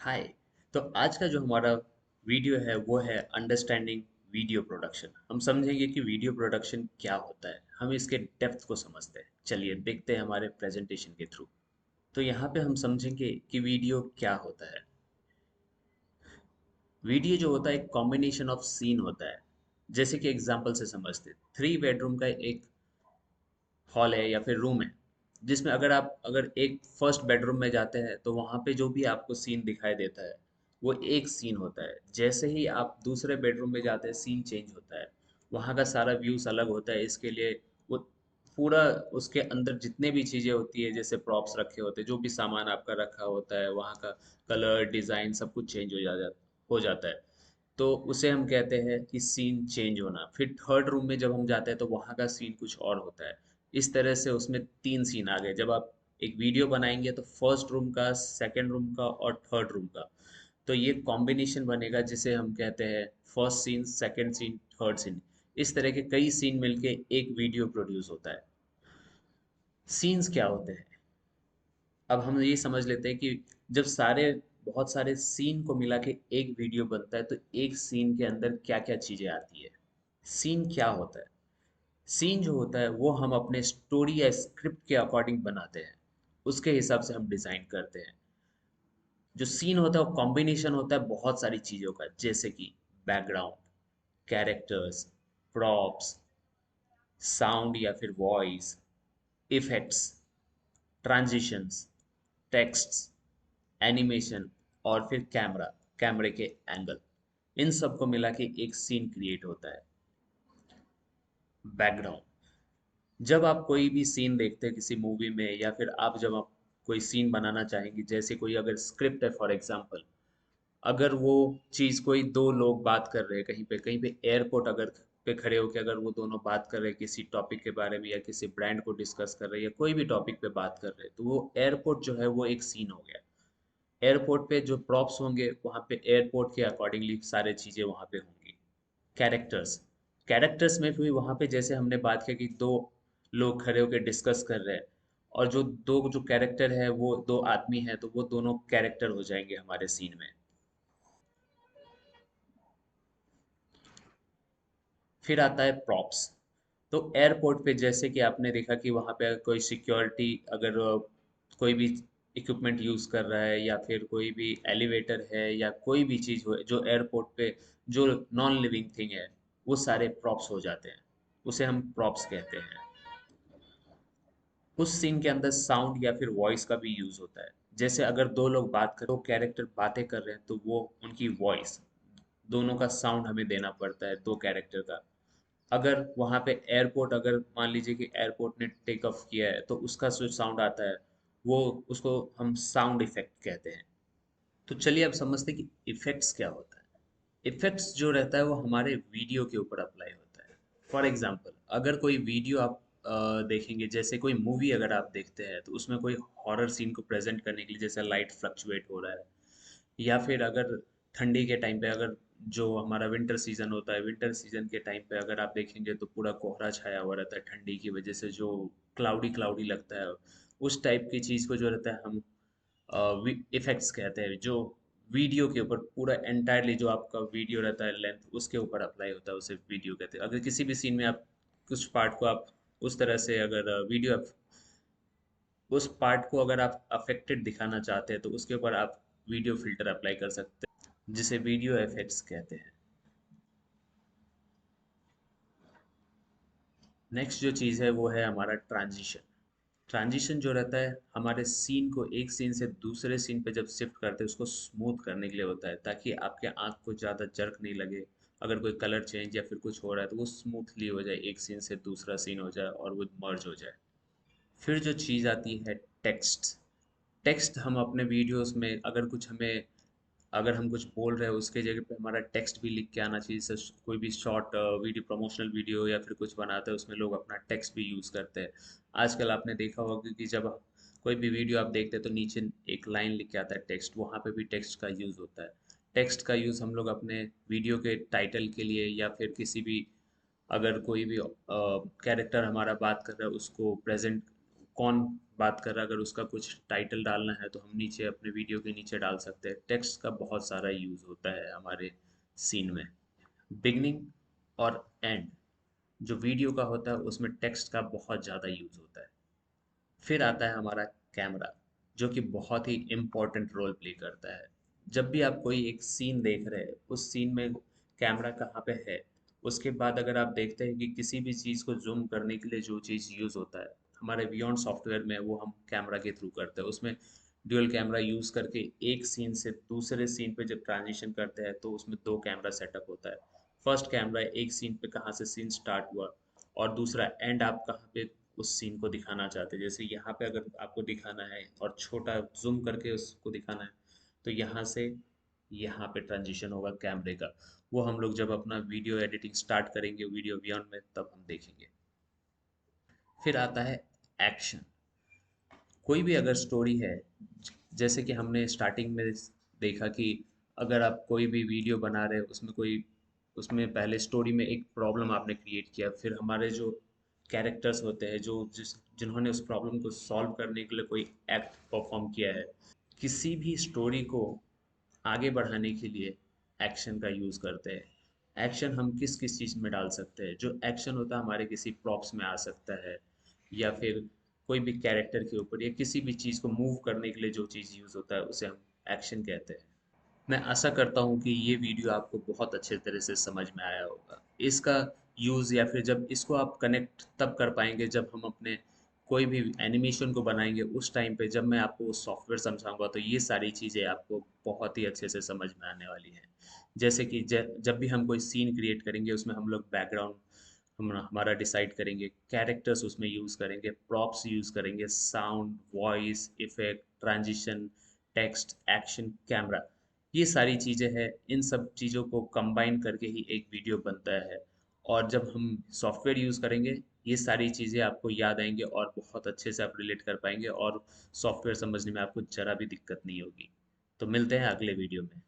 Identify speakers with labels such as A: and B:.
A: हाय। तो आज का जो हमारा वीडियो है वो है अंडरस्टैंडिंग वीडियो प्रोडक्शन। हम समझेंगे कि वीडियो प्रोडक्शन क्या होता है, हम इसके डेप्थ को समझते हैं। चलिए देखते हैं हमारे प्रेजेंटेशन के थ्रू। तो यहाँ पे हम समझेंगे कि वीडियो क्या होता है। वीडियो जो होता है एक कॉम्बिनेशन ऑफ सीन होता है। जैसे कि एग्जांपल से समझते हैं, 3 बेडरूम का एक हॉल है या फिर रूम है, जिसमें अगर एक फर्स्ट बेडरूम में जाते हैं तो वहाँ पे जो भी आपको सीन दिखाई देता है वो एक सीन होता है। जैसे ही आप दूसरे बेडरूम में जाते हैं सीन चेंज होता है, वहाँ का सारा व्यूज अलग होता है। इसके लिए वो पूरा उसके अंदर जितने भी चीज़ें होती है, जैसे प्रॉप्स रखे होते हैं, जो भी सामान आपका रखा होता है, वहाँ का कलर डिज़ाइन सब कुछ चेंज हो जाता है। तो उसे हम कहते हैं कि सीन चेंज होना। फिर थर्ड रूम में जब हम जाते हैं तो वहाँ का सीन कुछ और होता है। इस तरह से उसमें 3 सीन आ गए। जब आप एक वीडियो बनाएंगे तो फर्स्ट रूम का, सेकंड रूम का और थर्ड रूम का, तो ये कॉम्बिनेशन बनेगा जिसे हम कहते हैं first scene, second scene, third scene. इस तरह के कई सीन मिलके एक वीडियो प्रोड्यूस होता है। सीन्स क्या होते हैं, अब हम ये समझ लेते हैं कि जब बहुत सारे सीन को मिला के एक वीडियो बनता है तो एक सीन के अंदर क्या क्या चीजें आती है। सीन क्या होता है? सीन जो होता है वो हम अपने स्टोरी या स्क्रिप्ट के अकॉर्डिंग बनाते हैं, उसके हिसाब से हम डिजाइन करते हैं। जो सीन होता है वो कॉम्बिनेशन होता है बहुत सारी चीजों का, जैसे कि बैकग्राउंड, कैरेक्टर्स, प्रॉप्स, साउंड या फिर voice, effects, transitions, texts, animation और फिर कैमरे के एंगल। इन सब को मिला के एक सीन क्रिएट होता है। बैकग्राउंड, जब आप कोई भी सीन देखते हैं किसी मूवी में, या फिर जब आप कोई सीन बनाना चाहेंगे, जैसे कोई अगर स्क्रिप्ट है फॉर एग्जांपल, अगर वो चीज़ कोई दो लोग बात कर रहे हैं कहीं पे एयरपोर्ट अगर पे खड़े होकर अगर वो दोनों बात कर रहे हैं किसी टॉपिक के बारे में, या किसी ब्रांड को डिस्कस कर रहे हैं, या कोई भी टॉपिक पे बात कर रहे हैं, तो वो एयरपोर्ट जो है वो एक सीन हो गया। एयरपोर्ट पे जो प्रॉप्स होंगे वहाँ पे एयरपोर्ट के अकॉर्डिंगली सारी चीज़ें वहाँ पे होंगी। कैरेक्टर्स, कैरेक्टर्स में भी वहाँ पे जैसे हमने बात किया कि दो लोग खड़े होकर डिस्कस कर रहे हैं, और जो दो जो कैरेक्टर है वो दो आदमी है, तो वो दोनों कैरेक्टर हो जाएंगे हमारे सीन में। फिर आता है प्रॉप्स। तो एयरपोर्ट पे जैसे कि आपने देखा कि वहाँ पे कोई सिक्योरिटी अगर कोई भी इक्विपमेंट यूज़ कर रहा है, या फिर कोई भी एलिवेटर है, या कोई भी चीज़ हो जो एयरपोर्ट पे जो नॉन लिविंग थिंग है, वो सारे प्रॉप्स हो जाते हैं। उसे हम प्रॉप्स कहते हैं। उस सीन के अंदर साउंड या फिर वॉइस का भी यूज़ होता है। जैसे अगर दो लोग बात कर, दो कैरेक्टर बातें कर रहे हैं, तो वो उनकी वॉइस, दोनों का साउंड हमें देना पड़ता है दो कैरेक्टर का। अगर वहाँ पे एयरपोर्ट, अगर मान लीजिए कि एयरपोर्ट ने टेक ऑफ किया है, तो उसका जो साउंड आता है वो, उसको हम साउंड इफेक्ट कहते हैं। तो चलिए अब समझते हैं कि इफेक्ट्स क्या होता है। इफेक्ट्स जो रहता है वो हमारे वीडियो के ऊपर अप्लाई होता है। फॉर एग्जाम्पल, अगर कोई वीडियो आप देखेंगे, जैसे कोई मूवी अगर आप देखते हैं, तो उसमें कोई हॉरर सीन को प्रेजेंट करने के लिए जैसे लाइट फ्लक्चुएट हो रहा है, या फिर अगर ठंडी के टाइम पे, अगर जो हमारा विंटर सीजन होता है, विंटर सीजन के टाइम पे अगर आप देखेंगे तो पूरा कोहरा छाया हुआ रहता है ठंडी की वजह से, जो क्लाउडी क्लाउडी लगता है, उस टाइप की चीज़ को जो रहता है हम इफेक्ट्स कहते हैं। जो वीडियो के ऊपर पूरा एंटायरली जो आपका वीडियो रहता है लेंथ, उसके ऊपर अप्लाई होता है, उसे वीडियो कहते हैं। अगर किसी भी सीन में आप कुछ पार्ट को आप उस तरह से अगर वीडियो, उस पार्ट को अगर आप अफेक्टेड दिखाना चाहते हैं, तो उसके ऊपर आप वीडियो फिल्टर अप्लाई कर सकते हैं, जिसे वीडियो इफेक्ट्स कहते हैं। नेक्स्ट जो चीज़ है वो है हमारा ट्रांजिशन। ट्रांजिशन जो रहता है हमारे सीन को, एक सीन से दूसरे सीन पे जब शिफ्ट करते हैं, उसको स्मूथ करने के लिए होता है, ताकि आपके आँख को ज़्यादा जर्क नहीं लगे। अगर कोई कलर चेंज या फिर कुछ हो रहा है तो वो स्मूथली हो जाए, एक सीन से दूसरा सीन हो जाए और वो मर्ज हो जाए। फिर जो चीज़ आती है टेक्स्ट। टेक्स्ट हम अपने वीडियोस में अगर हम कुछ बोल रहे हैं, उसके जगह पे हमारा टेक्स्ट भी लिख के आना चाहिए। जैसे कोई भी शॉर्ट वीडियो, प्रमोशनल वीडियो या फिर कुछ बनाते हैं, उसमें लोग अपना टेक्स्ट भी यूज़ करते हैं। आजकल आपने देखा होगा कि जब कोई भी वीडियो आप देखते हैं तो नीचे एक लाइन लिख के आता है टेक्स्ट, वहाँ पे भी टेक्स्ट का यूज़ होता है। टेक्स्ट का यूज़ हम लोग अपने वीडियो के टाइटल के लिए, या फिर किसी भी, अगर कोई भी कैरेक्टर हमारा बात कर रहा है उसको प्रेजेंट, कौन बात कर रहा, अगर उसका कुछ टाइटल डालना है तो हम नीचे अपने वीडियो के नीचे डाल सकते हैं। टेक्स्ट का बहुत सारा यूज़ होता है हमारे सीन में। बिगनिंग और एंड जो वीडियो का होता है उसमें टेक्स्ट का बहुत ज़्यादा यूज़ होता है। फिर आता है हमारा कैमरा, जो कि बहुत ही इम्पोर्टेंट रोल प्ले करता है। जब भी आप कोई एक सीन देख रहे हैं, उस सीन में कैमरा कहाँ पे है, उसके बाद अगर आप देखते हैं कि किसी भी चीज़ को जूम करने के लिए जो चीज़ यूज़ होता है, हमारे बियॉन्ड सॉफ्टवेयर में वो हम कैमरा के थ्रू करते हैं। उसमें ड्यूअल कैमरा यूज़ करके एक सीन से दूसरे सीन पे जब ट्रांजिशन करते हैं तो उसमें दो कैमरा सेटअप होता है। फर्स्ट कैमरा एक सीन पे कहाँ से सीन स्टार्ट हुआ, और दूसरा एंड आप कहाँ पे उस सीन को दिखाना चाहते हैं। जैसे यहाँ पे अगर आपको दिखाना है और छोटा जूम करके उसको दिखाना है, तो यहाँ से यहाँ पे ट्रांजिशन होगा कैमरे का। वो हम लोग जब अपना वीडियो एडिटिंग स्टार्ट करेंगे वीडियो बियॉन्ड में, तब हम देखेंगे। फिर आता है एक्शन। कोई भी अगर स्टोरी है, जैसे कि हमने स्टार्टिंग में देखा कि अगर आप कोई भी वीडियो बना रहे हो, उसमें कोई, उसमें पहले स्टोरी में एक प्रॉब्लम आपने क्रिएट किया, फिर हमारे जो कैरेक्टर्स होते हैं जो जिन्होंने उस प्रॉब्लम को सॉल्व करने के लिए कोई एक्ट परफॉर्म किया है। किसी भी स्टोरी को आगे बढ़ाने के लिए एक्शन का यूज़ करते हैं। एक्शन हम किस किस चीज़ में डाल सकते हैं? जो एक्शन होता है हमारे किसी प्रॉप्स में आ सकता है, या फिर कोई भी कैरेक्टर के ऊपर, या किसी भी चीज़ को मूव करने के लिए जो चीज़ यूज़ होता है उसे हम एक्शन कहते हैं। मैं आशा करता हूँ कि ये वीडियो आपको बहुत अच्छे तरह से समझ में आया होगा। इसका यूज़, या फिर जब इसको आप कनेक्ट तब कर पाएंगे जब हम अपने कोई भी एनिमेशन को बनाएंगे, उस टाइम पे जब मैं आपको वो सॉफ्टवेयर समझाऊंगा, तो ये सारी चीज़ें आपको बहुत ही अच्छे से समझ में आने वाली हैं। जैसे कि जब भी हम कोई सीन क्रिएट करेंगे, उसमें हम लोग बैकग्राउंड हम हमारा डिसाइड करेंगे, कैरेक्टर्स उसमें यूज़ करेंगे, प्रॉप्स यूज़ करेंगे, sound, voice effect, transition, text, action, camera, ये सारी चीज़ें हैं। इन सब चीज़ों को कंबाइन करके ही एक वीडियो बनता है। और जब हम सॉफ्टवेयर यूज़ करेंगे, ये सारी चीज़ें आपको याद आएंगे और बहुत अच्छे से आप रिलेट कर पाएंगे, और सॉफ्टवेयर समझने में आपको ज़रा भी दिक्कत नहीं होगी। तो मिलते हैं अगले वीडियो में।